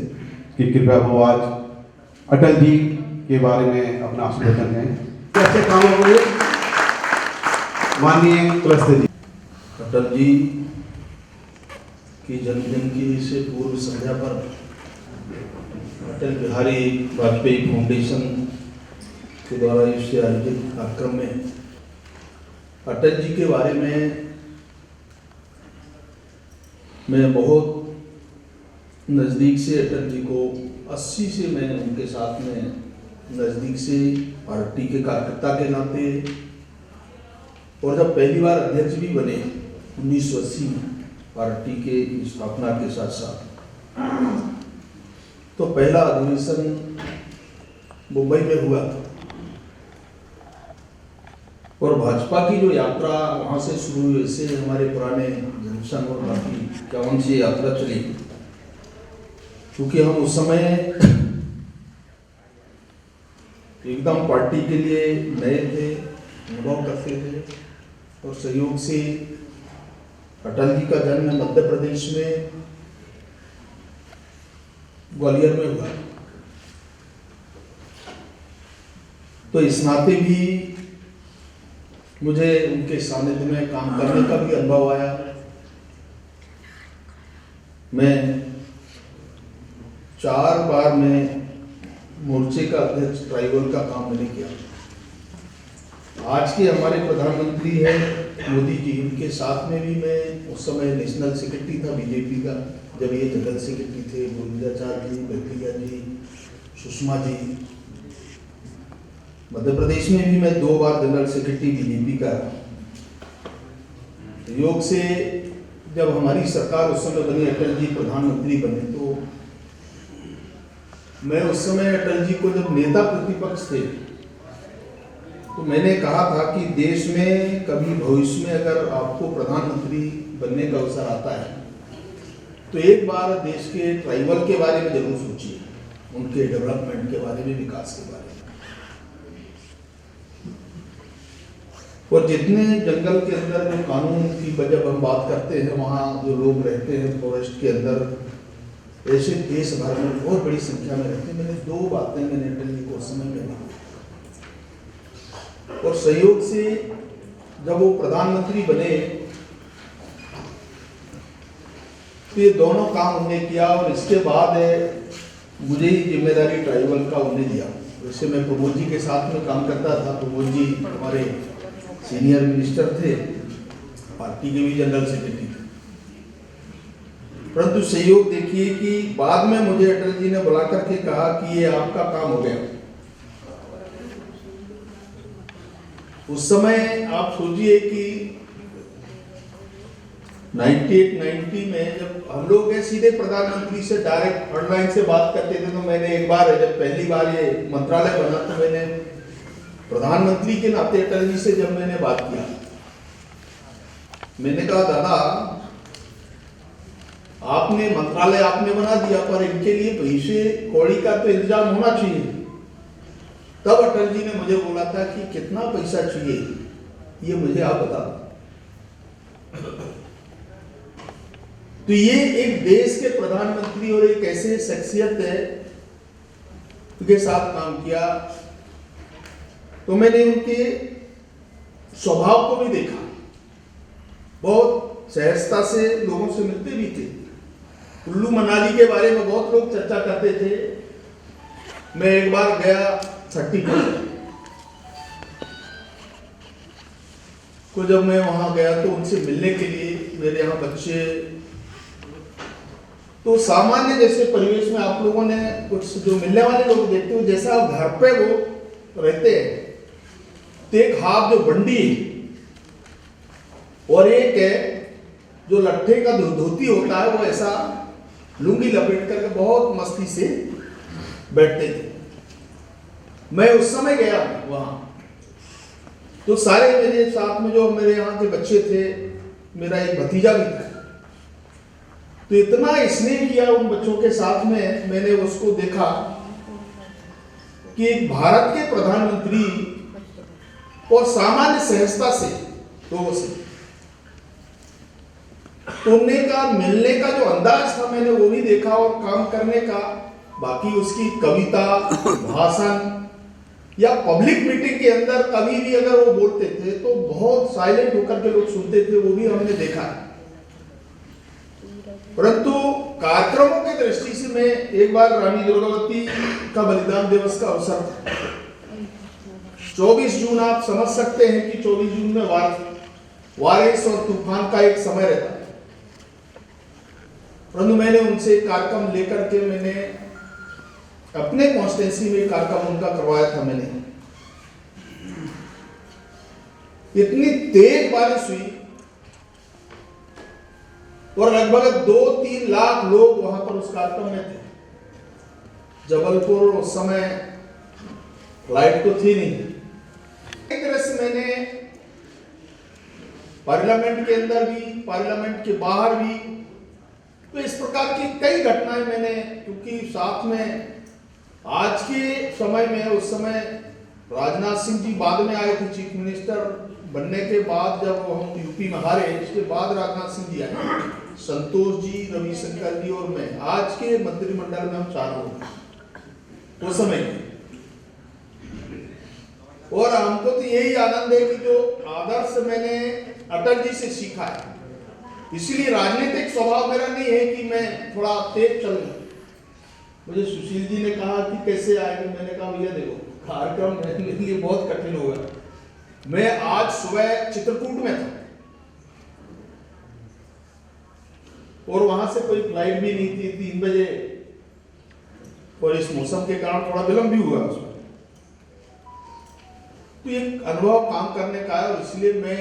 कि कृपया वो आज अटल जी के बारे में अपना आशीर्वचन दें। ऐसे कामों को माननीय कुलस्ते जी। अटल जी की जन्मदिन की से पूर्व संध्या पर अटल बिहारी वाजपेयी फाउंडेशन के द्वारा इससे आयोजित कार्यक्रम में अटल जी के बारे में मैं बहुत नज़दीक से अटल जी को 80 से मैंने उनके साथ में नज़दीक से पार्टी के कार्यकर्ता के नाते, और जब पहली बार अध्यक्ष भी बने 1980 में पार्टी के स्थापना के साथ साथ, तो पहला अधिवेशन मुंबई में हुआ और भाजपा की जो यात्रा वहाँ से शुरू हुई, इससे हमारे पुराने जंक्शन और बाकी 51 से यात्रा चली, क्योंकि हम उस समय एकदम पार्टी के लिए नए थे, अनुभव करते थे। और सहयोग से अटल जी का जन्म मध्य प्रदेश में ग्वालियर में हुआ, तो इस नाते भी मुझे उनके सानिध्य में काम करने का भी अनुभव आया। मैं 4 बार में मोर्चे का अध्यक्ष ट्राइबल का काम मैंने किया। आज के हमारे प्रधानमंत्री हैं मोदी जी, उनके साथ में भी मैं उस समय नेशनल सेक्रेटरी था बीजेपी का, जब ये जनरल सेक्रेटरी थे। गोविंदाचार्य जी, बेतिया जी, सुषमा जी। मध्य प्रदेश में भी मैं 2 बार जनरल सेक्रेटरी बीजेपी का। योग से जब हमारी सरकार उस समय बनी, अटल जी प्रधानमंत्री बने, तो मैं उस समय अटल जी को जब नेता प्रतिपक्ष थे तो मैंने कहा था कि देश में कभी भविष्य में अगर आपको प्रधानमंत्री बनने का अवसर आता है तो एक बार देश के ट्राइबल के बारे में जरूर सोचिए, उनके डेवलपमेंट के बारे में, विकास के बारे में। और जितने जंगल के अंदर जो कानून की जब हम बात करते हैं, वहाँ जो लोग रहते हैं फॉरेस्ट के अंदर, ऐसे देश भर में बहुत बड़ी संख्या में रहते हैं। मैंने 2 बातें मैंने अटल जी को उस समय में की, और सहयोग से जब वो प्रधानमंत्री बने तो ये दोनों काम उन्होंने किया। और इसके बाद मुझे ही जिम्मेदारी ट्राइबल का उन्हें दिया। वैसे मैं प्रमोद जी के साथ में काम करता था। प्रमोद जी हमारे सीनियर मिनिस्टर थे, पार्टी के भी जनरल सेक्रेटरी थे। परंतु सहयोग देखिए कि बाद में मुझे अटल जी ने बुला करके कहा कि ये आपका काम हो गया। उस समय आप सोचिए कि 98-90 में जब हम लोग सीधे प्रधानमंत्री से डायरेक्ट ऑनलाइन से बात करते थे, तो मैंने एक बार जब पहली बार ये मंत्रालय बना तो मैंने प्रधानमंत्री के नाते अटल जी से जब मैंने बात किया, मैंने कहा दादा आपने मंत्रालय आपने बना दिया, पर इनके लिए पैसे कौड़ी का तो इंतजाम होना चाहिए। तब अटल जी ने मुझे बोला था कि कितना पैसा चाहिए ये मुझे आप बता दो। तो ये एक देश के प्रधानमंत्री और एक ऐसे शख्सियत है के साथ काम किया, तो मैंने उनके स्वभाव को भी देखा। बहुत सहजता से लोगों से मिलते भी थे। कुल्लू मनाली के बारे में बहुत लोग चर्चा करते थे। मैं एक बार गया 30 को, जब मैं वहां गया तो उनसे मिलने के लिए मेरे यहाँ बच्चे, तो सामान्य जैसे परिवेश में आप लोगों ने कुछ जो मिलने वाले लोग देखते हो, जैसा घर पे वो रहते हैं, तो एक हाथ जो बंडी और एक है जो लट्ठे का धोती होता है, वो ऐसा लुंगी लपेट करके बहुत मस्ती से बैठते थे। मैं उस समय गया वहां, तो सारे मेरे साथ में जो मेरे यहाँ के बच्चे थे, मेरा एक भतीजा भी था, तो इतना स्नेह किया उन बच्चों के साथ में। मैंने उसको देखा कि एक भारत के प्रधानमंत्री और सामान्य सहजता से लोगों से उनने का मिलने का जो अंदाज था, मैंने वो भी देखा, और काम करने का। बाकी उसकी कविता, भाषण या पब्लिक मीटिंग के अंदर कभी भी अगर वो बोलते थे तो बहुत साइलेंट होकर के लोग सुनते थे, वो भी हमने देखा। परंतु कार्यक्रमों की दृष्टि से मैं एक बार रानी दुर्गावती का बलिदान दिवस का अवसर था, 24 जून, आप समझ सकते हैं कि 24 जून में बारिश और तूफान का एक समय रहता है। परंतु मैंने उनसे कार्यक्रम लेकर के मैंने अपने कॉन्स्टिट्यूंसी में कार्यक्रम उनका करवाया था। मैंने इतनी तेज बारिश हुई और लगभग 2-3 लाख लोग वहां पर उस कार्यक्रम में थे। जबलपुर उस समय फ्लाइट तो थी नहीं। एक तरह से मैंने पार्लियामेंट के अंदर भी, पार्लियामेंट के बाहर भी, तो इस प्रकार की कई घटनाएं मैंने, क्योंकि साथ में आज के समय में, उस समय राजनाथ सिंह जी बाद में आए थे चीफ मिनिस्टर बनने के बाद, जब हम यूपी में हारे, इसके बाद राजनाथ सिंह जी आए, संतोष जी, रविशंकर जी और मैं। आज के मंत्रिमंडल में हम 4 लोग उस समय के। और हमको तो यही आनंद है कि जो आदर्श मैंने अटल जी से सीखा है, इसीलिए राजनीतिक स्वभाव मेरा नहीं है कि मैं थोड़ा तेज चलूं। मुझे सुशील जी ने कहा कि कैसे आएंगे, मैंने कहा भैया देखो कार्यक्रम मेरे लिए बहुत कठिन होगा। मैं आज सुबह चित्रकूट में था और वहां से कोई फ्लाइट भी नहीं थी, 3 बजे, और इस मौसम के कारण थोड़ा विलंब भी हुआ उसमें। तो एक अनुभव काम करने का है, इसलिए मैं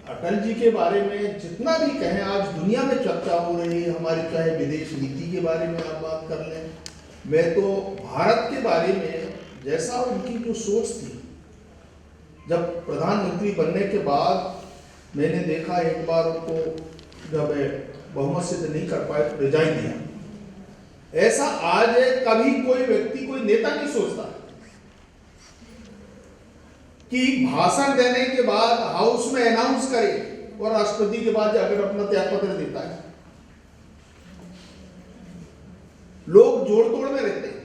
अटल जी के बारे में जितना भी कहें, आज दुनिया में चर्चा हो रही है हमारी, चाहे विदेश नीति के बारे में आप बात कर लें, मैं तो भारत के बारे में जैसा उनकी जो सोच थी, जब प्रधानमंत्री बनने के बाद मैंने देखा, एक बार उनको जब बहुमत सिद्ध नहीं कर पाए तो रिजाइन दिया। ऐसा आज कभी कोई व्यक्ति, कोई नेता नहीं सोचता कि भाषण देने के बाद हाउस में अनाउंस करे और राष्ट्रपति के बाद जाकर अपना त्यागपत्र देता है। लोग जोड़ तोड़ में रहते हैं,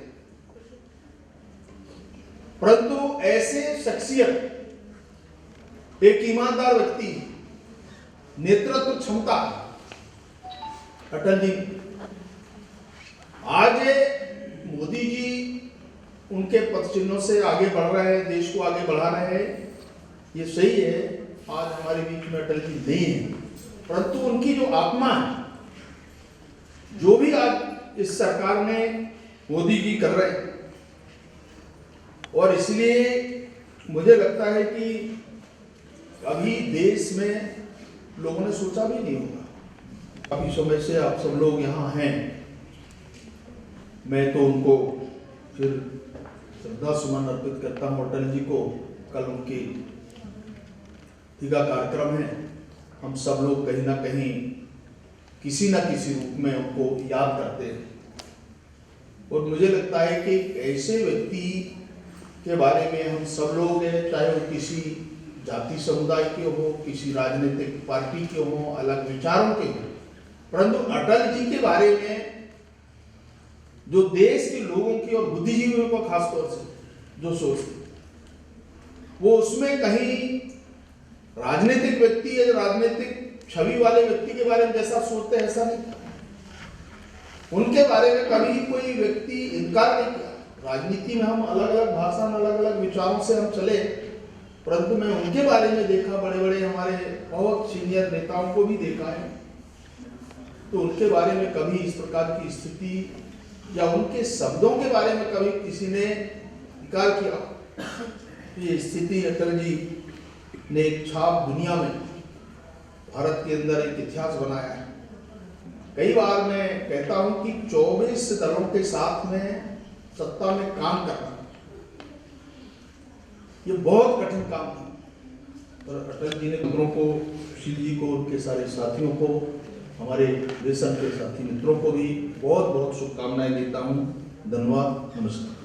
परंतु ऐसे शख्सियत, एक ईमानदार व्यक्ति, नेतृत्व क्षमता अटल जी। आज मोदी जी उनके पद चिन्हों से आगे बढ़ रहे हैं, देश को आगे बढ़ा रहे हैं, ये सही है। आज हमारे बीच में अटल जी नहीं है, परंतु उनकी जो आत्मा है, जो भी आज इस सरकार में मोदी जी कर रहे हैं, और इसलिए मुझे लगता है कि अभी देश में लोगों ने सोचा भी नहीं होगा। काफी समय से आप सब लोग यहाँ हैं, मैं तो उनको फिर श्रद्धा सुमन अर्पित करता हूँ अटल जी को। कल उनकी टीका कार्यक्रम है, हम सब लोग कहीं ना कहीं किसी न किसी रूप में उनको याद करते हैं, और मुझे लगता है कि ऐसे व्यक्ति के बारे में हम सब लोग हैं, चाहे वो किसी जाति समुदाय के हो, किसी राजनीतिक पार्टी के हो, अलग विचारों के हो, परंतु अटल जी के बारे में जो देश के लोगों की और बुद्धिजीवियों को खासतौर से जो सोचते, वो उसमें कहीं राजनीतिक व्यक्ति या राजनीतिक छवि वाले व्यक्ति के बारे में जैसा सोचते हैं ऐसा नहीं। उनके बारे में कभी कोई व्यक्ति इनकार नहीं किया। राजनीति में हम अलग अलग भाषा में अलग अलग विचारों से हम चले, परंतु मैं उनके बारे में देखा, बड़े बड़े हमारे बहुत सीनियर नेताओं को भी देखा है, तो उनके बारे में कभी इस प्रकार की स्थिति या उनके शब्दों के बारे में कभी किसी ने इनकार किया। ये स्थिति अटल जी ने एक छाप दुनिया में, भारत के अंदर एक इतिहास बनाया है। कई बार मैं कहता हूं कि 24 दलों के साथ में सत्ता में काम करना ये बहुत कठिन काम था, और अटल जी ने मित्रों को, सुशील जी को, उनके सारे साथियों को, हमारे देश के साथी मित्रों को भी बहुत बहुत शुभकामनाएं देता हूं। धन्यवाद, नमस्कार।